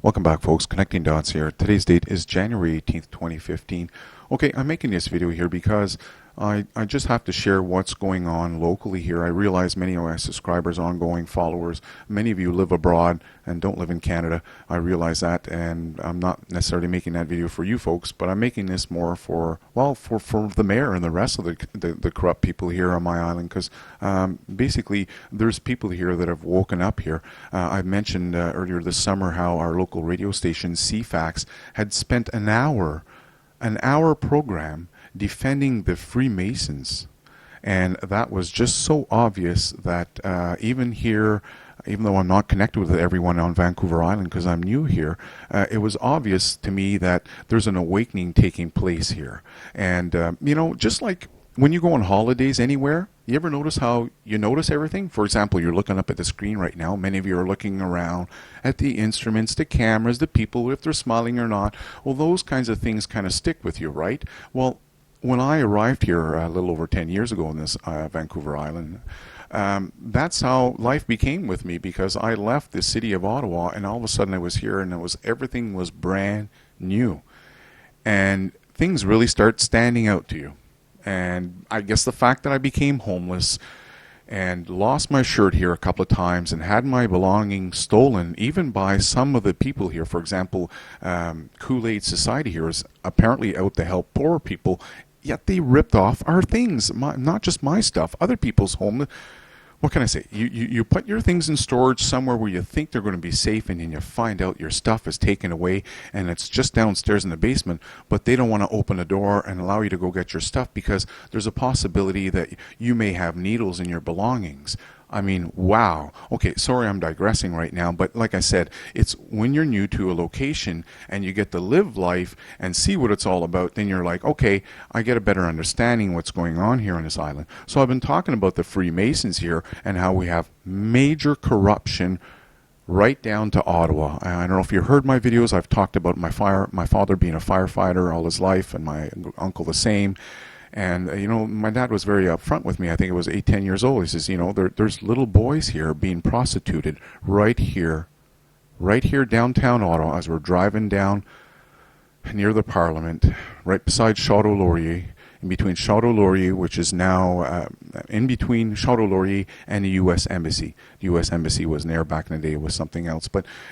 Welcome back, folks. Connecting dots here. Today's date is January 18th, 2015. Okay, I'm making this video here because I just have to share what's going on locally here. I realize many of my subscribers, ongoing followers, many of you live abroad and don't live in Canada. I realize that, and I'm not necessarily making that video for you folks, but I'm making this more for, well, for the mayor and the rest of the corrupt people here on my island, because basically there's people here that have woken up here. I mentioned earlier this summer how our local radio station, CFAX, had spent an hour program defending the Freemasons, and that was just so obvious that even here, even though I'm not connected with everyone on Vancouver Island because I'm new here, it was obvious to me that there's an awakening taking place here. And you know, just like when you go on holidays anywhere, you ever notice how you notice everything? For example, you're looking up at the screen right now. Many of you are looking around at the instruments, the cameras, the people, if they're smiling or not. Well, those kinds of things kind of stick with you, right? Well, when I arrived here a little over 10 years ago in this Vancouver Island, that's how life became with me, because I left the city of Ottawa and all of a sudden I was here and everything was brand new. And things really start standing out to you. And I guess the fact that I became homeless and lost my shirt here a couple of times and had my belongings stolen, even by some of the people here. For example, Kool-Aid Society here is apparently out to help poor people, yet they ripped off our things, not just my stuff, other people's home. What can I say? You put your things in storage somewhere where you think they're going to be safe, and then you find out your stuff is taken away and it's just downstairs in the basement, but they don't want to open the door and allow you to go get your stuff because there's a possibility that you may have needles in your belongings. I mean, wow. Okay, sorry I'm digressing right now, but like I said, it's when you're new to a location and you get to live life and see what it's all about, then you're like, okay, I get a better understanding of what's going on here on this island. So I've been talking about the Freemasons here and how we have major corruption right down to Ottawa. I don't know if you heard my videos. I've talked about my father being a firefighter all his life, and my uncle the same. And, you know, my dad was very upfront with me. I think it was 8, 10 years old. He says, you know, there's little boys here being prostituted right here downtown Ottawa, as we're driving down near the Parliament, right beside Chateau Laurier, in between Chateau Laurier, which is now in between Chateau Laurier and the U.S. Embassy. The U.S. Embassy was there back in the day. It was something else.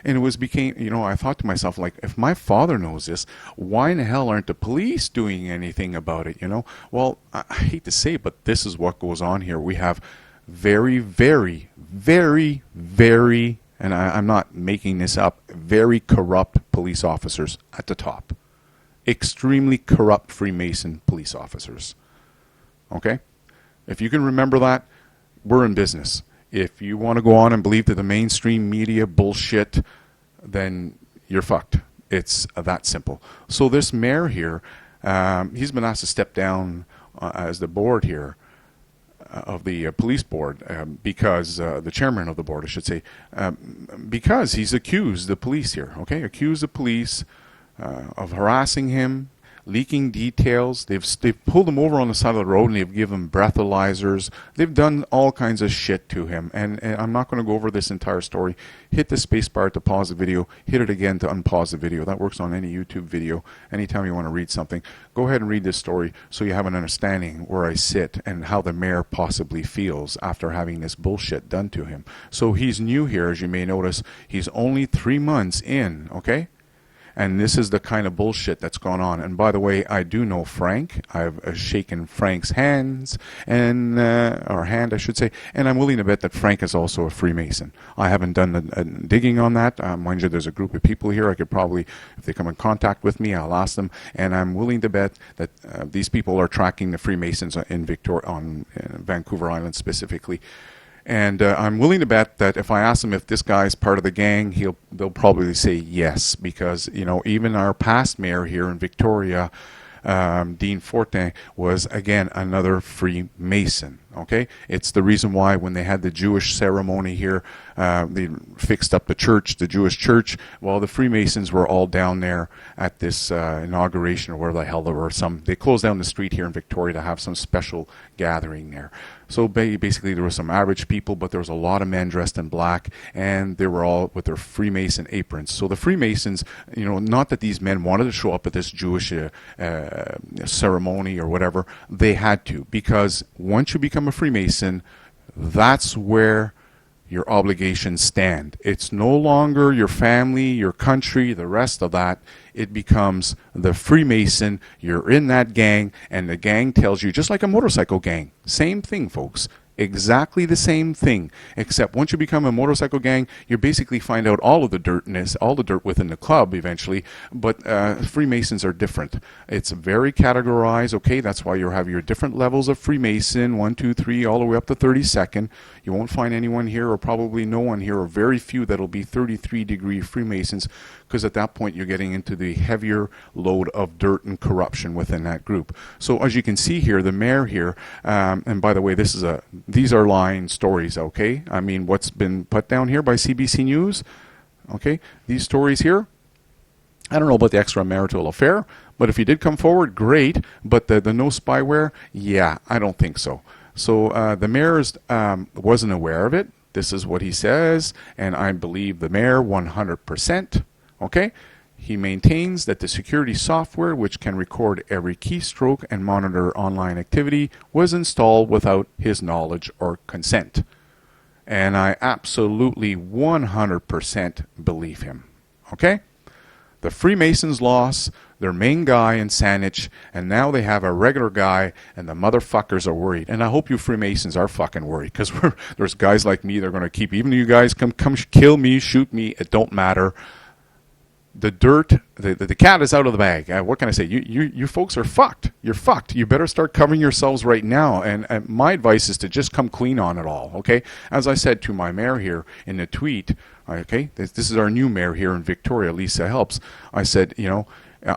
And it became, you know, I thought to myself, like, if my father knows this, why in the hell aren't the police doing anything about it, you know? Well, I hate to say it, but this is what goes on here. We have very, very, very, very, and I'm not making this up, very corrupt police officers at the top. Extremely corrupt Freemason police officers. Okay? If you can remember that, we're in business. If you want to go on and believe that the mainstream media bullshit, then you're fucked. It's that simple. So this mayor here, he's been asked to step down as the board here of the police board because the chairman of the board, I should say, because he's accused the police here. Okay? Accused the police of harassing him, leaking details. They've pulled him over on the side of the road and they've given him breathalyzers. They've done all kinds of shit to him. And I'm not going to go over this entire story. Hit the space bar to pause the video. Hit it again to unpause the video. That works on any YouTube video. Anytime you want to read something, go ahead and read this story so you have an understanding where I sit and how the mayor possibly feels after having this bullshit done to him. So he's new here, as you may notice. He's only 3 months in, okay? And this is the kind of bullshit that's gone on. And by the way, I do know Frank. I've shaken Frank's hands, and or hand, I should say. And I'm willing to bet that Frank is also a Freemason. I haven't done the digging on that. Mind you, there's a group of people here. I could probably, if they come in contact with me, I'll ask them. And I'm willing to bet that these people are tracking the Freemasons in Vancouver Island specifically. And I'm willing to bet that if I ask them if this guy's part of the gang, they'll probably say yes, because, you know, even our past mayor here in Victoria, Dean Fortin, was again another Freemason. Okay, it's the reason why when they had the Jewish ceremony here, they fixed up the church, the Jewish church. Well, the Freemasons were all down there at this inauguration, or where the hell there were some. They closed down the street here in Victoria to have some special gathering there. So basically there were some average people, but there was a lot of men dressed in black, and they were all with their Freemason aprons. So the Freemasons, not that these men wanted to show up at this Jewish ceremony or whatever, they had to, because once you become a Freemason, that's where your obligations stand. It's no longer your family, your country, the rest of that. It becomes the Freemason. You're in that gang, and the gang tells you, just like a motorcycle gang. Same thing, folks. Exactly the same thing, except once you become a motorcycle gang, you basically find out all of the all the dirt within the club eventually. But Freemasons are different. It's very categorized. Okay, that's why you have your different levels of Freemason, 1, 2, 3, all the way up to 32nd. You won't find anyone here, or probably no one here, or very few that'll be 33-degree Freemasons, because at that point you're getting into the heavier load of dirt and corruption within that group. So as you can see here, the mayor here, and by the way, these are lying stories, okay? I mean, what's been put down here by CBC News, okay? These stories here, I don't know about the extramarital affair, but if he did come forward, great. But the no spyware, yeah, I don't think so. So the mayor wasn't aware of it. This is what he says, and I believe the mayor 100%, okay? He maintains that the security software, which can record every keystroke and monitor online activity, was installed without his knowledge or consent. And I absolutely 100% believe him. Okay? The Freemasons lost their main guy in Saanich, and now they have a regular guy, and the motherfuckers are worried. And I hope you Freemasons are fucking worried, because there's guys like me that are going to keep, even you guys come kill me, shoot me, it don't matter. The dirt, the cat is out of the bag. What can I say? You folks are fucked. You're fucked. You better start covering yourselves right now. And my advice is to just come clean on it all, okay? As I said to my mayor here in the tweet, okay, this is our new mayor here in Victoria, Lisa Helps. I said,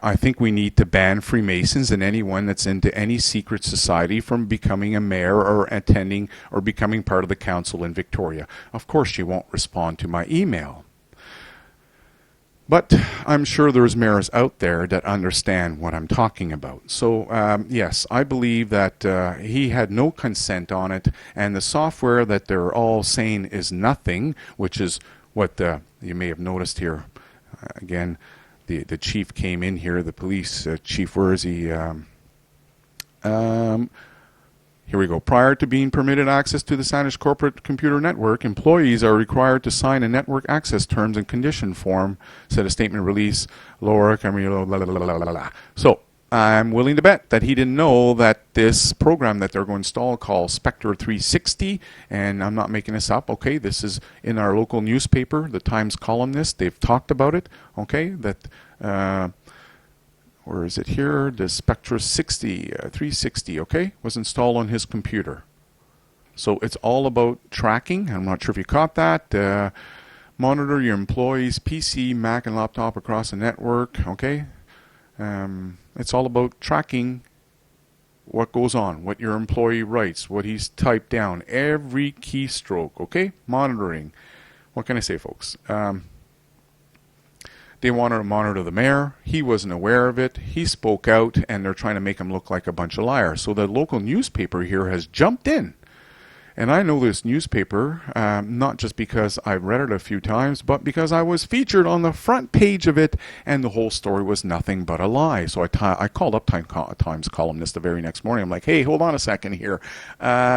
I think we need to ban Freemasons and anyone that's into any secret society from becoming a mayor or attending or becoming part of the council in Victoria. Of course, she won't respond to my email. But I'm sure there's mayors out there that understand what I'm talking about. So, yes, I believe that he had no consent on it, and the software that they're all saying is nothing, which is what you may have noticed here. Again, the chief came in here, the police chief, where is he? Here we go. Prior to being permitted access to the Saanich corporate computer network, employees are required to sign a network access terms and condition form, said a statement release. Laura Camilo, blah, blah, blah, blah, blah. So I'm willing to bet that he didn't know that this program that they're going to install called Spector 360, and I'm not making this up, okay, this is in our local newspaper, the Times columnist, they've talked about it, okay, that where is it here? The Spector 360, okay, was installed on his computer. So it's all about tracking. I'm not sure if you caught that. Monitor your employees' PC, Mac, and laptop across the network, okay? It's all about tracking what goes on, what your employee writes, what he's typed down, every keystroke, okay? Monitoring. What can I say, folks? They wanted to monitor the mayor. He wasn't aware of it. He spoke out, and they're trying to make him look like a bunch of liars. So the local newspaper here has jumped in. And I know this newspaper, not just because I've read it a few times, but because I was featured on the front page of it, and the whole story was nothing but a lie. So I called up Times columnist the very next morning. I'm like, hey, hold on a second here.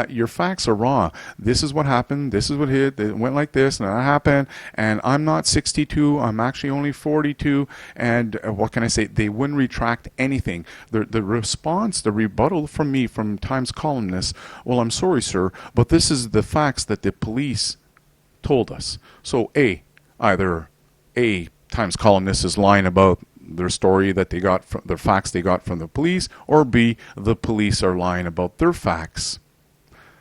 Your facts are wrong. This is what happened. This is what hit. It went like this, and that happened. And I'm not 62. I'm actually only 42. And what can I say? They wouldn't retract anything. The response, the rebuttal from me, from Times columnist, well, I'm sorry, sir, but this is the facts that the police told us. So either Times columnist is lying about their story that they got from their facts they got from the police, or B, the police are lying about their facts.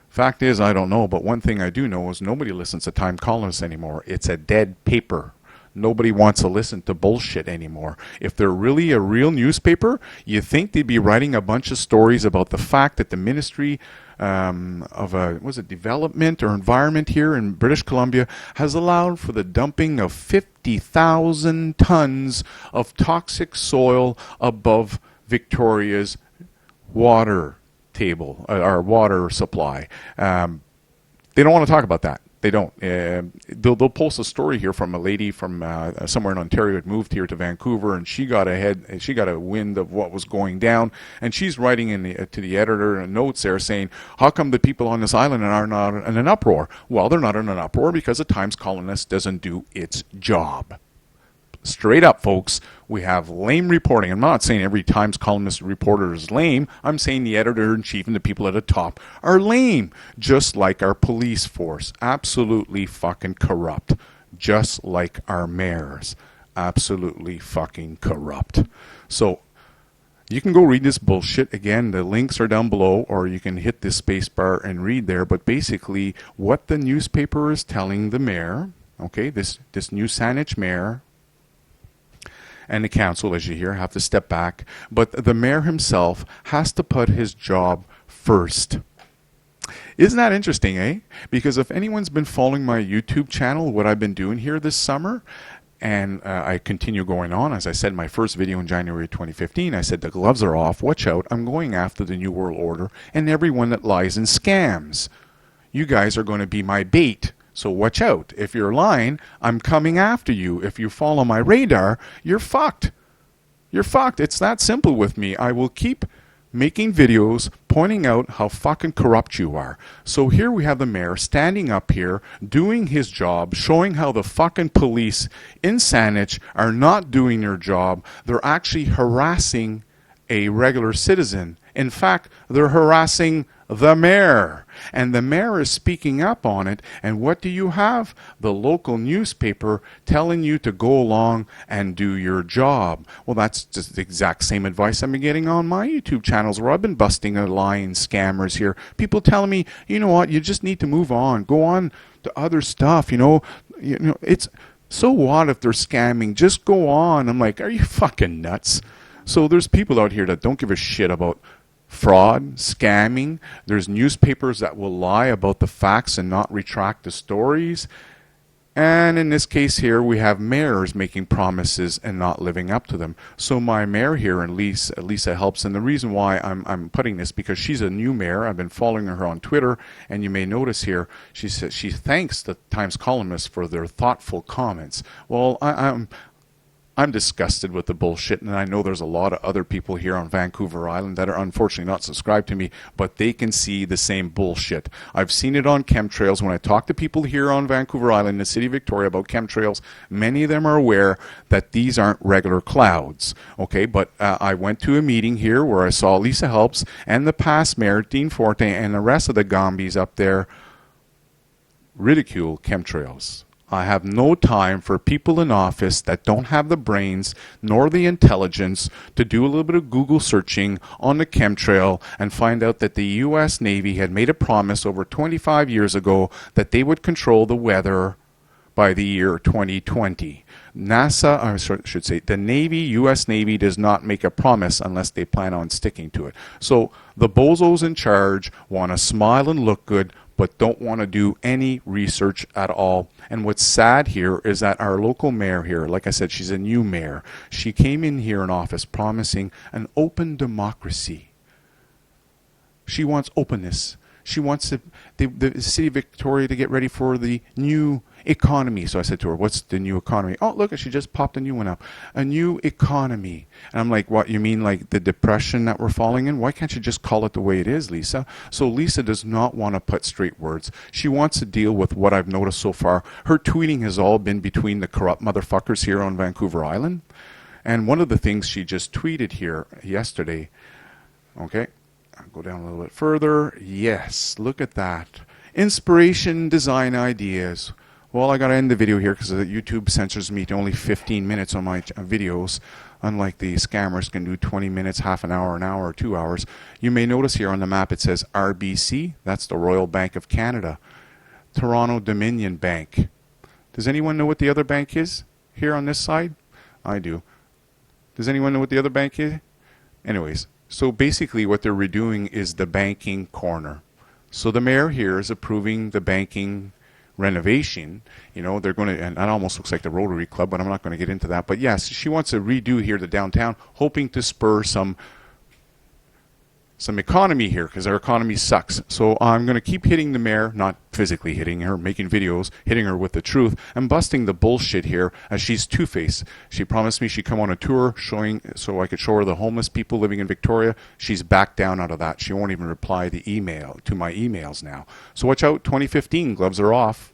Fact is, I don't know, but one thing I do know is nobody listens to Times columnists anymore. It's a dead paper. Nobody wants to listen to bullshit anymore. If they're really a real newspaper, you think they'd be writing a bunch of stories about the fact that the Ministry of Development or Environment here in British Columbia has allowed for the dumping of 50,000 tons of toxic soil above Victoria's water table, our water supply. They don't want to talk about that. They don't. They'll post a story here from a lady from somewhere in Ontario had moved here to Vancouver, and she got a wind of what was going down, and she's writing to the editor in notes there saying, "How come the people on this island are not in an uproar?" Well, they're not in an uproar because the Times columnist doesn't do its job. Straight up, folks, we have lame reporting. I'm not saying every Times columnist reporter is lame. I'm saying the editor-in-chief and the people at the top are lame, just like our police force. Absolutely fucking corrupt. Just like our mayors. Absolutely fucking corrupt. So, you can go read this bullshit. Again, the links are down below, or you can hit this space bar and read there. But basically, what the newspaper is telling the mayor, okay, this new Saanich mayor, and the council, as you hear, have to step back. But the mayor himself has to put his job first. Isn't that interesting, eh? Because if anyone's been following my YouTube channel, what I've been doing here this summer, and I continue going on, as I said in my first video in January 2015, I said the gloves are off, watch out, I'm going after the New World Order and everyone that lies and scams. You guys are going to be my bait. So watch out. If you're lying, I'm coming after you. If you follow my radar, you're fucked. You're fucked. It's that simple with me. I will keep making videos pointing out how fucking corrupt you are. So here we have the mayor standing up here, doing his job, showing how the fucking police in Saanich are not doing their job. They're actually harassing a regular citizen. In fact, they're harassing the mayor. And the mayor is speaking up on it. And what do you have? The local newspaper telling you to go along and do your job. Well, that's just the exact same advice I've been getting on my YouTube channels, where I've been busting a lying scammers here. People telling me, you know what, you just need to move on. Go on to other stuff, you know, it's so what if they're scamming? Just go on. I'm like, are you fucking nuts? So there's people out here that don't give a shit about fraud, scamming. There's newspapers that will lie about the facts and not retract the stories. And in this case here, we have mayors making promises and not living up to them. So my mayor here, and Lisa helps, and the reason why I'm putting this, because she's a new mayor. I've been following her on Twitter, and you may notice here, she says she thanks the Times columnists for their thoughtful comments. Well, I'm disgusted with the bullshit, and I know there's a lot of other people here on Vancouver Island that are unfortunately not subscribed to me, but they can see the same bullshit. I've seen it on chemtrails. When I talk to people here on Vancouver Island, in the city of Victoria, about chemtrails, many of them are aware that these aren't regular clouds. Okay, but I went to a meeting here where I saw Lisa Helps and the past mayor, Dean Forte, and the rest of the Gombies up there ridicule chemtrails. I have no time for people in office that don't have the brains nor the intelligence to do a little bit of Google searching on the chemtrail and find out that the U.S. Navy had made a promise over 25 years ago that they would control the weather by the year 2020. NASA, I should say, the Navy, U.S. Navy, does not make a promise unless they plan on sticking to it. So the bozos in charge want to smile and look good, but don't want to do any research at all. And what's sad here is that our local mayor here, like I said, she's a new mayor. She came in here in office promising an open democracy. She wants openness. She wants the city of Victoria to get ready for the new economy. So I said to her, what's the new economy? Oh, look, she just popped a new one up. A new economy. And I'm like, what, you mean like the depression that we're falling in? Why can't you just call it the way it is, Lisa? So Lisa does not want to put straight words. She wants to deal with what I've noticed so far. Her tweeting has all been between the corrupt motherfuckers here on Vancouver Island. And one of the things she just tweeted here yesterday, okay, I'll go down a little bit further. Yes, look at that. Inspiration, design ideas. Well, I got to end the video here because YouTube censors me to only 15 minutes on my videos, unlike the scammers can do 20 minutes, half an hour, or 2 hours. You may notice here on the map it says RBC. That's the Royal Bank of Canada. Toronto Dominion Bank. Does anyone know what the other bank is here on this side? I do. Does anyone know what the other bank is? Anyways, so basically what they're redoing is the banking corner. So the mayor here is approving the banking renovation. You know, they're going to, and that almost looks like the Rotary Club, but I'm not going to get into that. But yes, she wants to redo here the downtown, hoping to spur some some economy here, because our economy sucks. So I'm going to keep hitting the mayor, not physically hitting her, making videos, hitting her with the truth, and busting the bullshit here, as she's two-faced. She promised me she'd come on a tour showing, so I could show her the homeless people living in Victoria. She's backed down out of that. She won't even reply to my emails now. So watch out, 2015, gloves are off.